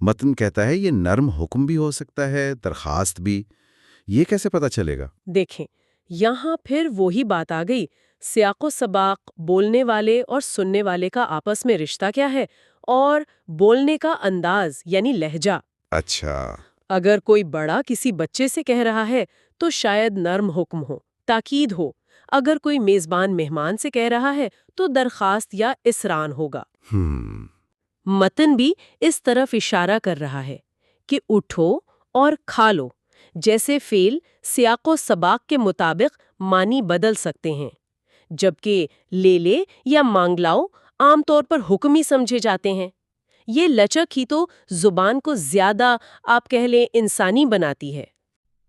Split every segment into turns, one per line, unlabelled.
متن کہتا ہے یہ نرم حکم بھی ہو سکتا ہے، درخواست بھی، یہ کیسے پتہ چلے گا؟
دیکھیں، یہاں پھر وہی بات آ گئی، سیاق و سباق، بولنے والے اور سننے والے کا آپس میں رشتہ کیا ہے، اور بولنے کا انداز یعنی لہجہ۔
اچھا،
اگر کوئی بڑا کسی بچے سے کہہ رہا ہے تو شاید نرم حکم ہو، تاکید ہو۔ اگر کوئی میزبان مہمان سے کہہ رہا ہے تو درخواست یا اصرار ہوگا۔ متن بھی اس طرف اشارہ کر رہا ہے کہ اٹھو اور کھا لو جیسے فعل سیاق و سباق کے مطابق معنی بدل سکتے ہیں، جبکہ لے لے یا مانگ لاؤ عام طور پر حکم ہی سمجھے جاتے ہیں۔ یہ لچک ہی تو زبان کو زیادہ آپ کہہ لیں انسانی بناتی ہے۔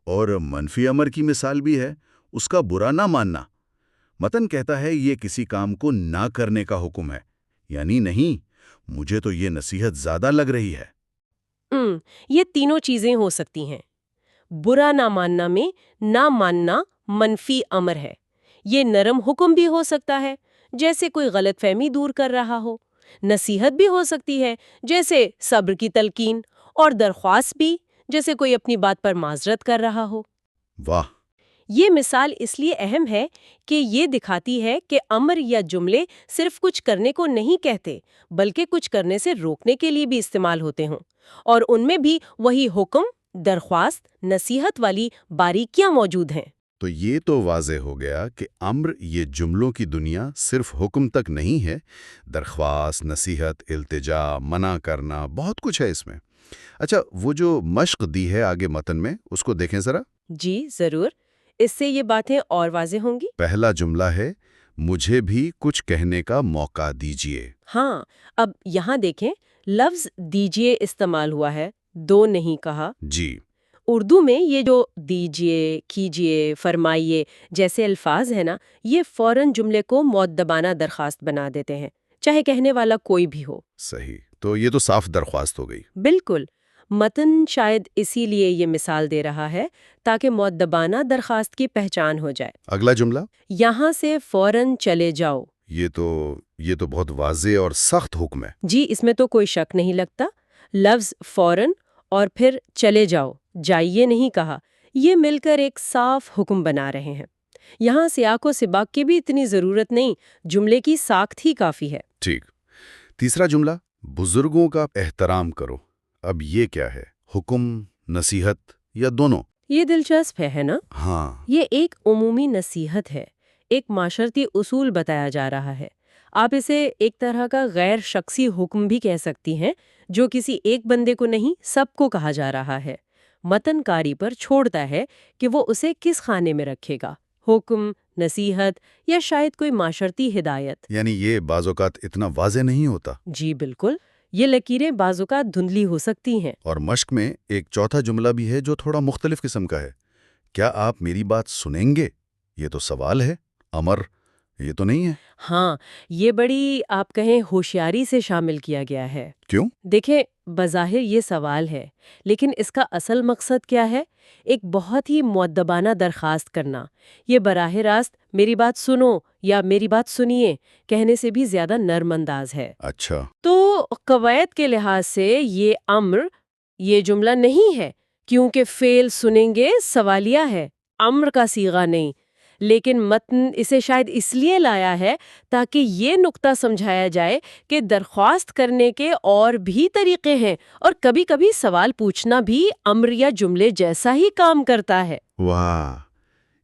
اور منفی امر کی مثال بھی ہے، اس کا برا نہ ماننا۔ متن کہتا ہے یہ کسی کام کو نہ کرنے کا حکم ہے، یعنی نہیں، مجھے تو یہ نصیحت زیادہ لگ رہی ہے۔
یہ تینوں چیزیں ہو سکتی ہیں۔ برا نہ ماننا میں نہ ماننا منفی امر ہے۔ یہ نرم حکم بھی ہو سکتا ہے، جیسے کوئی غلط فہمی دور کر رہا ہو۔ نصیحت بھی ہو سکتی ہے، جیسے صبر کی تلقین، اور درخواست بھی، جیسے کوئی اپنی بات پر معذرت کر رہا ہو۔
واہ!
یہ مثال اس لیے اہم ہے کہ یہ دکھاتی ہے کہ امر یا جملے صرف کچھ کرنے کو نہیں کہتے، بلکہ کچھ کرنے سے روکنے کے لیے بھی استعمال ہوتے ہوں، اور ان میں بھی وہی حکم، درخواست، نصیحت والی باریکیاں موجود ہیں۔
تو یہ تو واضح ہو گیا کہ امر یہ جملوں کی دنیا صرف حکم تک نہیں ہے، درخواست، نصیحت، التجا، منع کرنا، بہت کچھ ہے اس میں۔ اچھا، وہ جو مشق دی ہے آگے متن میں، اس کو دیکھیں ذرا۔
جی ضرور، اس سے یہ باتیں اور واضح ہوں گی۔
پہلا جملہ ہے، مجھے بھی کچھ کہنے کا موقع دیجیے۔
ہاں، اب یہاں دیکھیں، لفظ دیجیے استعمال ہوا ہے، دو نہیں کہا۔
جی،
اردو میں یہ جو دیجیے، کیجیے، فرمائیے جیسے الفاظ ہیں نا، یہ فوراً جملے کو مؤدبانہ درخواست بنا دیتے ہیں، چاہے کہنے والا کوئی بھی ہو۔
صحیح، تو یہ تو صاف درخواست ہو گئی۔
بالکل، متن شاید اسی لیے یہ مثال دے رہا ہے تاکہ مؤدبانہ درخواست کی پہچان ہو جائے۔
اگلا جملہ،
یہاں سے فوراً چلے جاؤ۔
یہ تو بہت واضح اور سخت حکم ہے۔
جی، اس میں تو کوئی شک نہیں لگتا۔ لفظ فوراً اور پھر چلے جاؤ، جائیے نہیں کہا، یہ مل کر ایک صاف حکم بنا رہے ہیں۔ یہاں سیاق و سباق کی بھی اتنی ضرورت نہیں، جملے کی ساخت ہی کافی ہے۔
ٹھیک، تیسرا جملہ، بزرگوں کا احترام کرو۔ اب یہ کیا ہے؟ حکم، نصیحت یا دونوں؟
یہ دلچسپ ہے نا؟
ہاں،
یہ ایک عمومی نصیحت ہے، ایک معاشرتی اصول بتایا جا رہا ہے۔ آپ اسے ایک طرح کا غیر شخصی حکم بھی کہہ سکتی ہیں، جو کسی ایک بندے کو نہیں، سب کو کہا جا رہا ہے۔ متن کاری پر چھوڑتا ہے کہ وہ اسے کس خانے میں رکھے گا، حکم، نصیحت یا شاید کوئی معاشرتی ہدایت۔
یعنی یہ بعض اوقات اتنا واضح نہیں ہوتا۔
جی بالکل، یہ لکیریں بعض اوقات دھندلی ہو سکتی ہیں۔
اور مشق میں ایک چوتھا جملہ بھی ہے جو تھوڑا مختلف قسم کا ہے۔ کیا آپ میری بات سنیں گے؟ یہ تو سوال ہے، امر یہ تو نہیں ہے۔
ہاں، یہ بڑی آپ کہیں ہوشیاری سے شامل کیا گیا ہے۔
کیوں؟
دیکھیں، بظاہر یہ سوال ہے، لیکن اس کا اصل مقصد کیا ہے؟ ایک بہت ہی مؤدبانہ درخواست کرنا۔ یہ براہ راست میری بات سنو یا میری بات سنیے کہنے سے بھی زیادہ نرم انداز ہے۔
اچھا،
تو قواعد کے لحاظ سے یہ امر، یہ جملہ نہیں ہے، کیونکہ فعل سنیں گے سوالیہ ہے، امر کا صیغہ نہیں۔ لیکن متن اسے شاید اس لیے لایا ہے تاکہ یہ نقطہ سمجھایا جائے کہ درخواست کرنے کے اور بھی طریقے ہیں، اور کبھی کبھی سوال پوچھنا بھی امر یا جملے جیسا ہی کام کرتا ہے۔
واہ،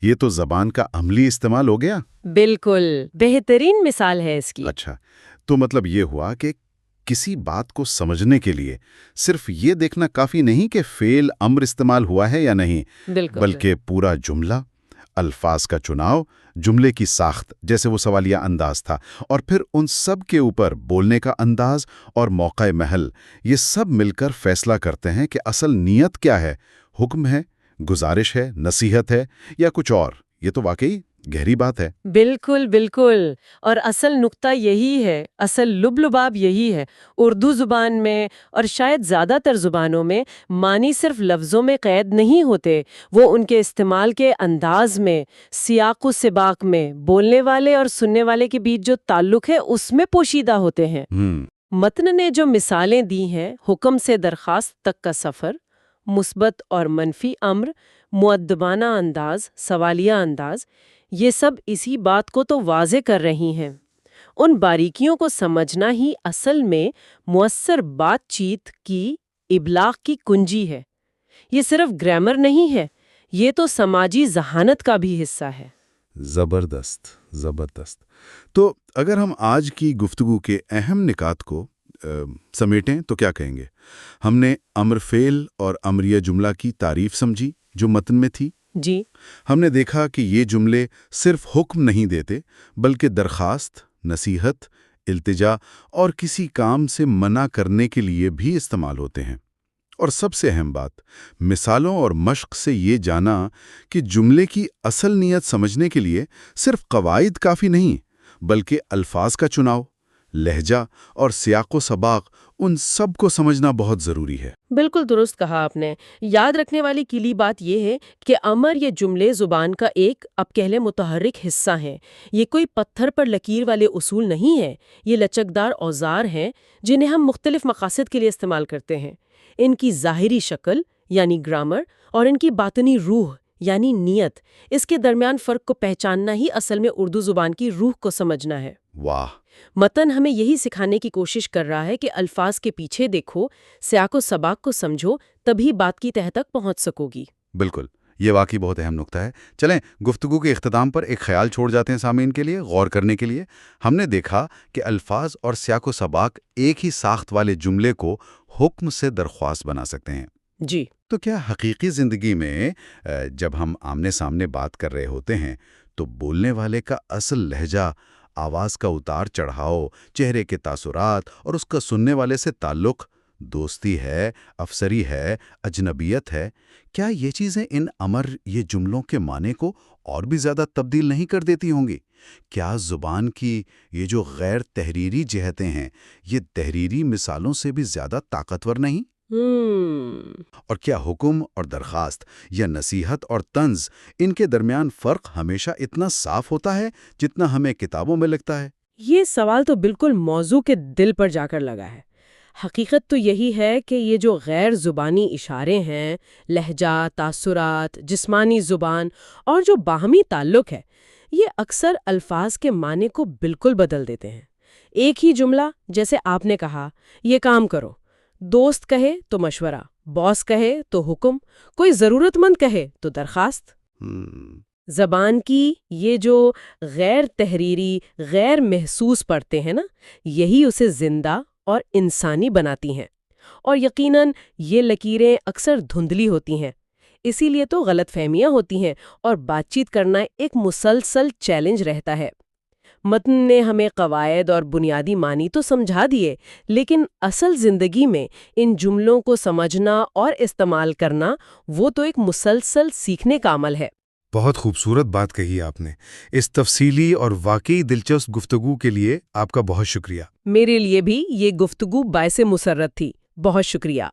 یہ تو زبان کا عملی استعمال ہو گیا۔
بالکل، بہترین مثال ہے اس کی۔
اچھا، تو مطلب یہ ہوا کہ کسی بات کو سمجھنے کے لیے صرف یہ دیکھنا کافی نہیں کہ فعل امر استعمال ہوا ہے یا نہیں،
بالکل،
بلکہ پورا جملہ، الفاظ کا چناؤ، جملے کی ساخت جیسے وہ سوالیہ انداز تھا، اور پھر ان سب کے اوپر بولنے کا انداز اور موقع محل، یہ سب مل کر فیصلہ کرتے ہیں کہ اصل نیت کیا ہے، حکم ہے، گزارش ہے، نصیحت ہے یا کچھ اور۔ یہ تو واقعی گہری بات ہے۔
بالکل بالکل، اور اصل نقطہ یہی ہے، اصل لب لباب یہی ہے۔ اردو زبان میں اور شاید زیادہ تر زبانوں میں معنی صرف لفظوں میں قید نہیں ہوتے، وہ ان کے استعمال کے انداز میں، سیاق و سباق میں، بولنے والے اور سننے والے کے بیچ جو تعلق ہے اس میں پوشیدہ ہوتے ہیں۔ متن نے جو مثالیں دی ہیں، حکم سے درخواست تک کا سفر، مثبت اور منفی امر، مؤدبانہ انداز، سوالیہ انداز، یہ سب اسی بات کو تو واضح کر رہی ہیں۔ ان باریکیوں کو سمجھنا ہی اصل میں مؤثر بات چیت کی ابلاغ کی کنجی ہے۔ یہ صرف گرامر نہیں ہے، یہ تو سماجی ذہانت کا بھی حصہ ہے۔
زبردست، زبردست۔ تو اگر ہم آج کی گفتگو کے اہم نکات کو سمیٹیں تو کیا کہیں گے؟ ہم نے امر فعل اور امریہ جملہ کی تعریف سمجھی جو متن میں تھی۔
جی،
ہم نے دیکھا کہ یہ جملے صرف حکم نہیں دیتے بلکہ درخواست، نصیحت، التجا اور کسی کام سے منع کرنے کے لیے بھی استعمال ہوتے ہیں۔ اور سب سے اہم بات، مثالوں اور مشق سے یہ جانا کہ جملے کی اصل نیت سمجھنے کے لیے صرف قواعد کافی نہیں، بلکہ الفاظ کا چناؤ، لہجہ اور سیاق و سباق، ان سب کو سمجھنا بہت ضروری ہے۔
بالکل درست کہا آپ نے۔ یاد رکھنے والی کلی بات یہ ہے کہ امر یہ جملے زبان کا ایک اب کہہ لیں متحرک حصہ ہیں۔ یہ کوئی پتھر پر لکیر والے اصول نہیں ہے، یہ لچکدار اوزار ہیں جنہیں ہم مختلف مقاصد کے لیے استعمال کرتے ہیں۔ ان کی ظاہری شکل یعنی گرامر اور ان کی باطنی روح یعنی نیت، اس کے درمیان فرق کو پہچاننا ہی اصل میں اردو زبان کی روح کو سمجھنا ہے۔
واہ!
متن ہمیں یہی سکھانے کی کوشش کر رہا ہے کہ الفاظ کے پیچھے دیکھو، سیاق و سباق کو سمجھو، تبھی بات کی تہہ تک پہنچ سکو گی۔
بالکل، یہ واقعی بہت اہم نکتہ ہے۔ چلیں گفتگو کے اختتام پر ایک خیال چھوڑ جاتے ہیں سامعین کے لیے غور کرنے کے لیے۔ ہم نے دیکھا کہ الفاظ اور سیاق و سباق ایک ہی ساخت والے جملے کو حکم سے درخواست بنا سکتے ہیں۔
جی،
تو کیا حقیقی زندگی میں جب ہم آمنے سامنے بات کر رہے ہوتے ہیں تو بولنے والے کا اصل لہجہ، آواز کا اتار چڑھاؤ، چہرے کے تاثرات اور اس کا سننے والے سے تعلق، دوستی ہے، افسری ہے، اجنبیت ہے، کیا یہ چیزیں ان امر یہ جملوں کے معنی کو اور بھی زیادہ تبدیل نہیں کر دیتی ہوں گی؟ کیا زبان کی یہ جو غیر تحریری جہتیں ہیں یہ تحریری مثالوں سے بھی زیادہ طاقتور نہیں؟ اور کیا حکم اور درخواست یا نصیحت اور طنز ان کے درمیان فرق ہمیشہ اتنا صاف ہوتا ہے جتنا ہمیں کتابوں میں لگتا ہے؟
یہ سوال تو بالکل موضوع کے دل پر جا کر لگا ہے۔ حقیقت تو یہی ہے کہ یہ جو غیر زبانی اشارے ہیں، لہجہ، تاثرات، جسمانی زبان اور جو باہمی تعلق ہے، یہ اکثر الفاظ کے معنی کو بالکل بدل دیتے ہیں۔ ایک ہی جملہ، جیسے آپ نے کہا، یہ کام کرو، دوست کہے تو مشورہ، باس کہے تو حکم، کوئی ضرورت مند کہے تو درخواست۔ زبان کی یہ جو غیر تحریری، غیر محسوس پڑھتے ہیں نا، یہی اسے زندہ اور انسانی بناتی ہیں۔ اور یقیناً یہ لکیریں اکثر دھندلی ہوتی ہیں، اسی لیے تو غلط فہمیاں ہوتی ہیں اور بات چیت کرنا ایک مسلسل چیلنج رہتا ہے۔ متن نے ہمیں قواعد اور بنیادی معنی تو سمجھا دیے، لیکن اصل زندگی میں ان جملوں کو سمجھنا اور استعمال کرنا وہ تو ایک مسلسل سیکھنے کا عمل ہے۔
بہت خوبصورت بات کہی آپ نے۔ اس تفصیلی اور واقعی دلچسپ گفتگو کے لیے آپ کا بہت شکریہ۔
میرے لیے بھی یہ گفتگو باعث مسرت تھی۔ بہت شکریہ۔